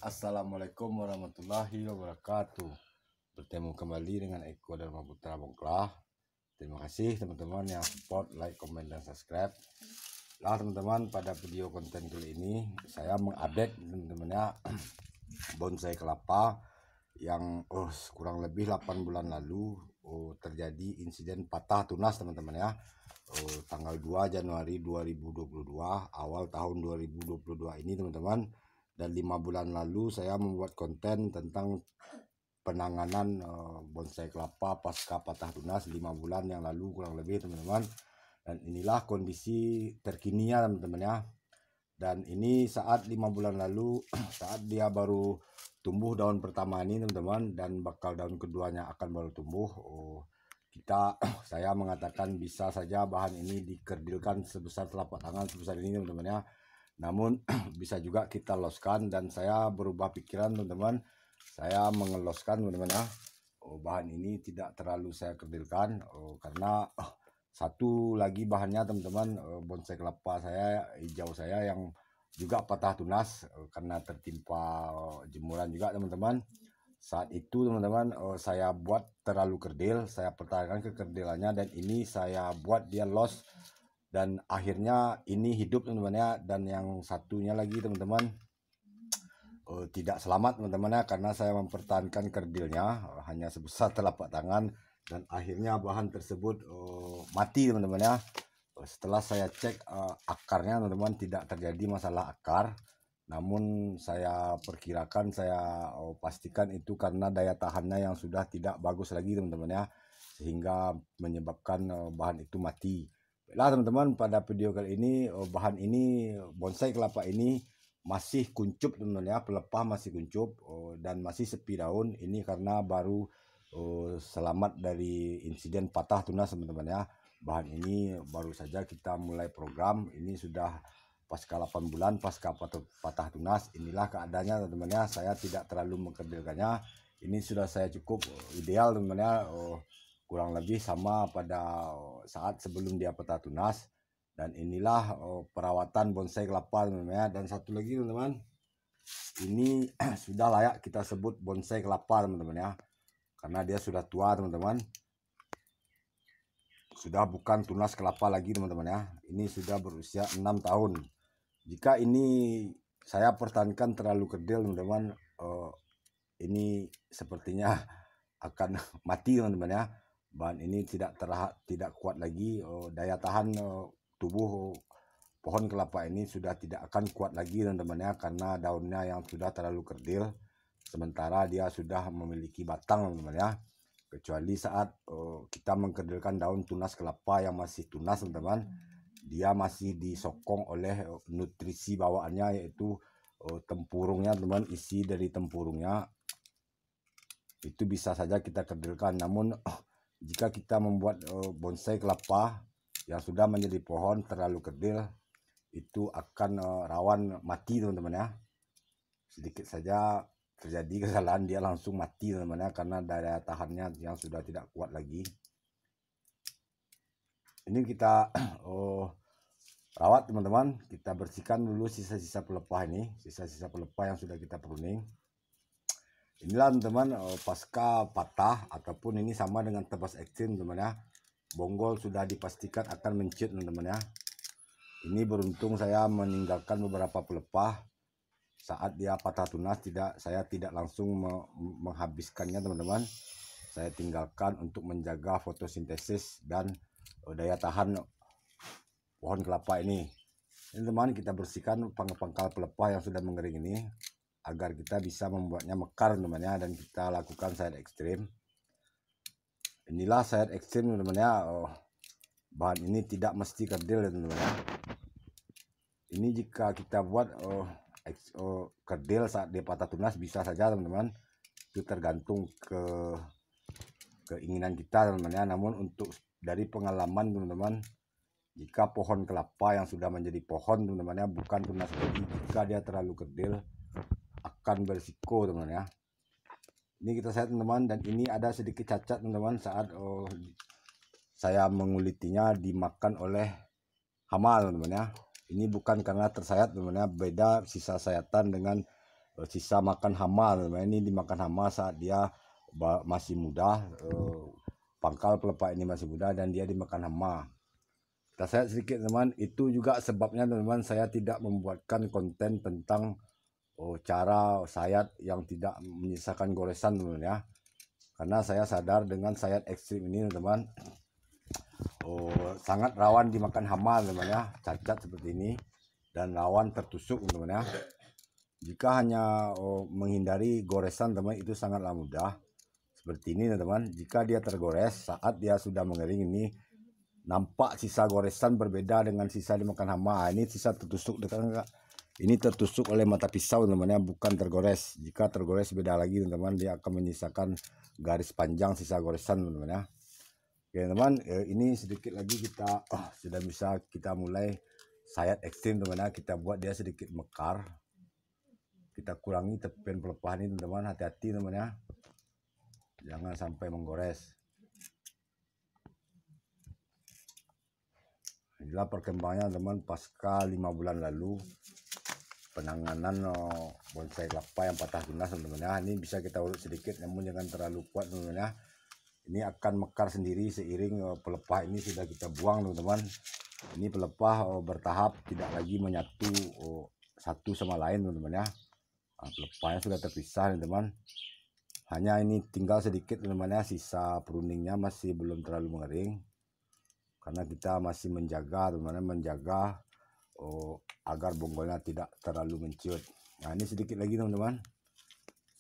Assalamualaikum warahmatullahi wabarakatuh. Bertemu kembali dengan Eko Dharma Putra Bongklah. Terima kasih teman-teman yang support, like, comment, dan subscribe. Nah teman-teman, pada video konten kali ini saya mengupdate teman-teman ya bonsai kelapa yang kurang lebih 8 bulan lalu terjadi insiden patah tunas teman-teman ya. Tanggal 2 Januari 2022, awal tahun 2022 ini teman-teman. Dan 5 bulan lalu saya membuat konten tentang penanganan bonsai kelapa pasca patah tunas 5 bulan yang lalu kurang lebih teman-teman. Dan inilah kondisi terkininya teman-teman ya. Dan ini saat 5 bulan lalu saat dia baru tumbuh daun pertama ini teman-teman, dan bakal daun keduanya akan baru tumbuh. Saya mengatakan bisa saja bahan ini dikerdilkan sebesar telapak tangan sebesar ini teman-teman ya. Namun bisa juga kita loskan, dan saya berubah pikiran teman-teman. Saya mengeloskan teman-teman ya. Bahan ini tidak terlalu saya kerdilkan karena satu lagi bahannya teman-teman, bonsai kelapa saya hijau saya yang juga patah tunas karena tertimpa jemuran juga teman-teman. Saat itu teman-teman saya buat terlalu kerdil, saya pertahankan kekerdilannya, dan ini saya buat dia los, dan akhirnya ini hidup teman-teman ya. Dan yang satunya lagi teman-teman tidak selamat teman-teman ya, karena saya mempertahankan kerdilnya hanya sebesar telapak tangan, dan akhirnya bahan tersebut mati teman-teman ya. Setelah saya cek akarnya teman-teman, tidak terjadi masalah akar, namun saya perkirakan, saya pastikan itu karena daya tahannya yang sudah tidak bagus lagi teman-teman ya, sehingga menyebabkan bahan itu mati. Baiklah teman-teman, pada video kali ini bahan ini, bonsai kelapa ini masih kuncup teman-teman ya, pelepah masih kuncup dan masih sepi daun. Ini karena baru selamat dari insiden patah tunas teman-teman ya. Bahan ini baru saja kita mulai program, ini sudah pasca 8 bulan pasca patah tunas. Inilah keadaannya teman-teman ya. Saya tidak terlalu mengkerdilkannya, ini sudah saya cukup ideal teman-teman ya, kurang lebih sama pada saat sebelum dia patah tunas. Dan inilah perawatan bonsai kelapa teman-teman ya. Dan satu lagi teman-teman, ini sudah layak kita sebut bonsai kelapa teman-teman ya, karena dia sudah tua teman-teman, sudah bukan tunas kelapa lagi teman-teman ya. Ini sudah berusia 6 tahun. Jika ini saya pertahankan terlalu kerdil teman-teman, ini sepertinya akan mati teman-teman ya. Bahan ini tidak kuat lagi, daya tahan tubuh pohon kelapa ini sudah tidak akan kuat lagi teman-teman ya, karena daunnya yang sudah terlalu kerdil, sementara dia sudah memiliki batang teman-teman ya. Kecuali saat kita mengkerdilkan daun tunas kelapa yang masih tunas teman-teman, dia masih disokong oleh nutrisi bawaannya, yaitu tempurungnya teman, isi dari tempurungnya itu bisa saja kita kerdilkan. Namun jika kita membuat bonsai kelapa yang sudah menjadi pohon terlalu kerdil, itu akan rawan mati teman-teman ya. Sedikit saja terjadi kesalahan dia langsung mati teman-teman ya, karena daya tahannya yang sudah tidak kuat lagi. Ini kita rawat teman-teman, kita bersihkan dulu sisa-sisa pelepah ini, sisa-sisa pelepah yang sudah kita pruning. Inilah teman-teman pasca patah, ataupun ini sama dengan tebas ekstrim teman-teman ya. Bonggol sudah dipastikan akan menciut teman-teman ya. Ini beruntung saya meninggalkan beberapa pelepah saat dia patah tunas, saya tidak langsung menghabiskannya teman-teman. Saya tinggalkan untuk menjaga fotosintesis dan daya tahan pohon kelapa ini. Ini teman, kita bersihkan pangkal pelepah yang sudah mengering ini agar kita bisa membuatnya mekar teman-teman ya, dan kita lakukan side ekstrim. Inilah side ekstrim teman-teman ya. Bahan ini tidak mesti kerdil teman-teman ya. Ini jika kita buat kerdil saat dia patah tunas bisa saja teman-teman, itu tergantung keinginan kita teman-teman ya. Namun untuk dari pengalaman teman-teman, jika pohon kelapa yang sudah menjadi pohon teman-teman ya, bukan tunas lagi, jika dia terlalu kerdil akan berisiko teman-teman ya. Ini kita lihat teman-teman, dan ini ada sedikit cacat teman-teman saat saya mengulitinya dimakan oleh hama teman-teman ya. Ini bukan karena tersayat teman-teman ya, beda sisa sayatan dengan sisa makan hama teman-teman. Ini dimakan hama saat dia masih muda, pangkal pelepah ini masih muda dan dia dimakan hama. Kita sayat sedikit teman, itu juga sebabnya teman-teman saya tidak membuatkan konten tentang cara sayat yang tidak menyisakan goresan teman-teman ya. Karena saya sadar dengan sayat ekstrim ini teman-teman sangat rawan dimakan hama teman-teman ya, cacat seperti ini dan rawan tertusuk teman-teman ya. Jika hanya menghindari goresan teman itu sangatlah mudah. Seperti ini teman-teman, jika dia tergores saat dia sudah mengering ini nampak sisa goresan berbeda dengan sisa dimakan hama. Ini sisa tertusuk dekat, ini tertusuk oleh mata pisau teman-teman ya, bukan tergores. Jika tergores beda lagi teman-teman, dia akan menyisakan garis panjang sisa goresan teman-teman ya. Oke teman, ini sedikit lagi kita sudah bisa kita mulai sayat ekstrim teman-teman ya. Kita buat dia sedikit mekar, kita kurangi tepian pelepah ini teman-teman, hati-hati teman ya, jangan sampai menggores. Inilah perkembangannya teman pasca 5 bulan lalu penanganan bonsai kelapa yang patah tunas teman-teman ya. Ini bisa kita urut sedikit namun jangan terlalu kuat teman-teman ya. Ini akan mekar sendiri seiring pelepah ini sudah kita buang teman-teman. Ini pelepah bertahap, tidak lagi menyatu satu sama lain teman-teman ya. Pelepahnya sudah terpisah teman-teman. Hanya ini tinggal sedikit teman-teman ya, sisa pruningnya masih belum terlalu mengering. Karena kita masih menjaga teman-teman, menjaga agar bonggolnya tidak terlalu menciut. Nah ini sedikit lagi teman-teman,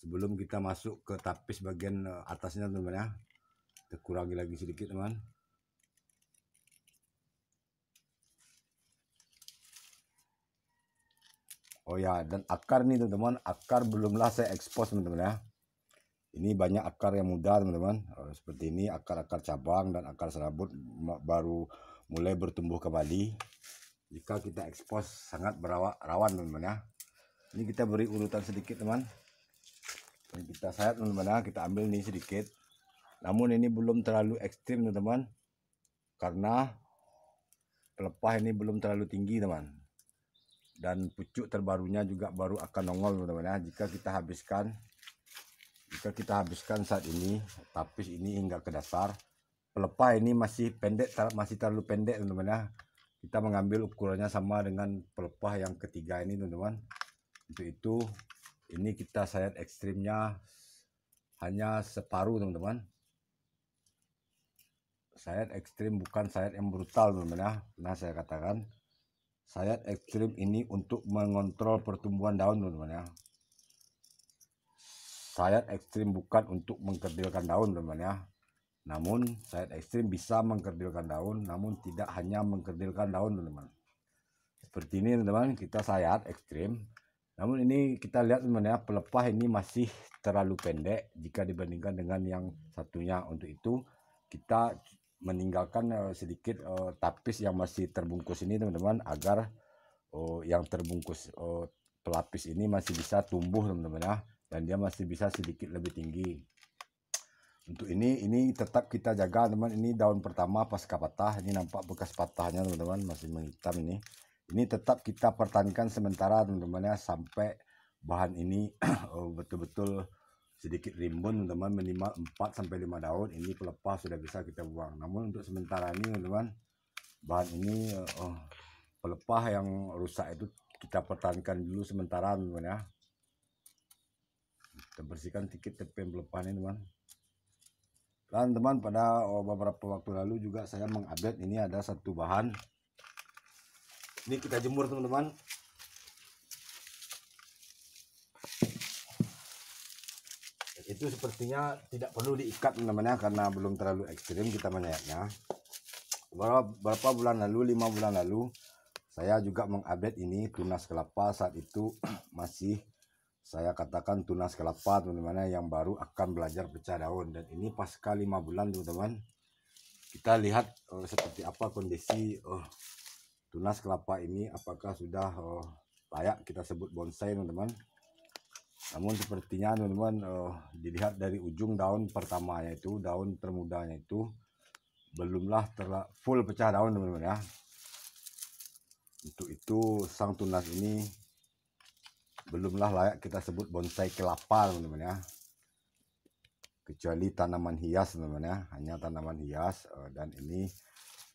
sebelum kita masuk ke tapis bagian atasnya teman-teman ya, kita kurangi lagi sedikit teman. Oh ya, dan akar nih teman-teman, akar belumlah saya ekspos teman-teman ya. Ini banyak akar yang muda teman-teman, seperti ini akar-akar cabang dan akar serabut baru mulai bertumbuh kembali. Jika kita ekspos sangat rawan teman-teman ya. Ini kita beri urutan sedikit teman. Ini kita sayat teman-teman ya, kita ambil ini sedikit. Namun ini belum terlalu ekstrim teman-teman, karena pelepah ini belum terlalu tinggi teman. Dan pucuk terbarunya juga baru akan nongol teman-teman ya. Jika kita habiskan saat ini, tapis ini hingga ke dasar, pelepah ini masih pendek, masih terlalu pendek teman-teman ya. Kita mengambil ukurannya sama dengan pelepah yang ketiga ini teman-teman. Untuk itu ini kita sayat ekstrimnya hanya separuh teman-teman. Sayat ekstrim bukan sayat yang brutal teman-teman ya. Nah saya katakan sayat ekstrim ini untuk mengontrol pertumbuhan daun teman-teman ya. Sayat ekstrim bukan untuk mengkerdilkan daun teman-teman ya. Namun sayat ekstrim bisa mengkerdilkan daun, namun tidak hanya mengkerdilkan daun teman-teman. Seperti ini teman-teman, kita sayat ekstrim. Namun ini kita lihat teman ya, pelepah ini masih terlalu pendek jika dibandingkan dengan yang satunya. Untuk itu kita meninggalkan sedikit tapis yang masih terbungkus ini teman-teman, agar yang terbungkus pelapis ini masih bisa tumbuh teman-teman ya, dan dia masih bisa sedikit lebih tinggi. Untuk ini tetap kita jaga teman. Ini daun pertama pasca patah, ini nampak bekas patahnya teman-teman, masih menghitam ini. Ini tetap kita pertahankan sementara teman-teman ya, sampai bahan ini betul-betul sedikit rimbun teman-teman, minimal 4-5 daun. Ini pelepah sudah bisa kita buang. Namun untuk sementara ini teman-teman, bahan ini pelepah yang rusak itu kita pertahankan dulu sementara teman-teman ya. Kita bersihkan sedikit tepian pelepah ini teman. Dan teman, pada beberapa waktu lalu juga saya mengupdate, ini ada satu bahan. Ini kita jemur teman-teman. Itu sepertinya tidak perlu diikat teman-teman ya, karena belum terlalu ekstrim kita menyayatnya. Beberapa bulan lalu, 5 bulan lalu, saya juga mengupdate ini tunas kelapa. Saat itu masih saya katakan tunas kelapa teman-teman yang baru akan belajar pecah daun. Dan ini pasca 5 bulan teman-teman, kita lihat seperti apa kondisi tunas kelapa ini, apakah sudah layak kita sebut bonsai teman-teman. Namun sepertinya teman-teman dilihat dari ujung daun pertamanya itu, daun termudanya itu belumlah full pecah daun teman-teman ya. Untuk itu sang tunas ini belumlah layak kita sebut bonsai kelapa teman-teman ya, kecuali tanaman hias teman-teman ya, hanya tanaman hias. Dan ini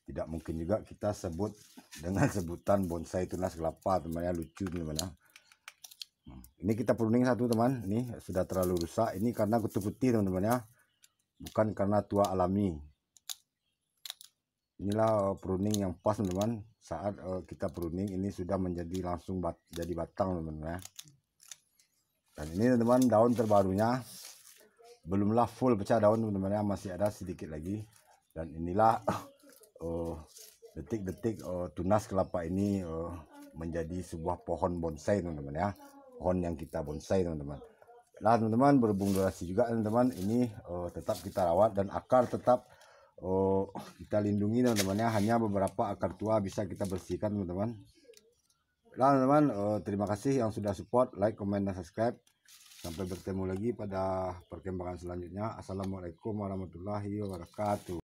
tidak mungkin juga kita sebut dengan sebutan bonsai tunas kelapa teman-teman ya, lucu teman-teman ya. Ini kita pruning satu teman, ini sudah terlalu rusak, ini karena kutu putih teman-teman ya, bukan karena tua alami. Inilah pruning yang pas teman-teman. Saat kita pruning ini sudah menjadi langsung jadi batang teman-teman ya. Dan ini teman-teman daun terbarunya belumlah full pecah daun teman-teman ya, masih ada sedikit lagi. Dan inilah detik-detik tunas kelapa ini menjadi sebuah pohon bonsai teman-teman ya, pohon yang kita bonsai teman-teman. Nah teman-teman, berhubung durasi juga teman-teman, ini tetap kita rawat dan akar tetap kita lindungi teman-teman ya, hanya beberapa akar tua bisa kita bersihkan teman-teman. Nah teman-teman, terima kasih yang sudah support, like, komen, dan subscribe. Sampai bertemu lagi pada perkembangan selanjutnya. Assalamualaikum warahmatullahi wabarakatuh.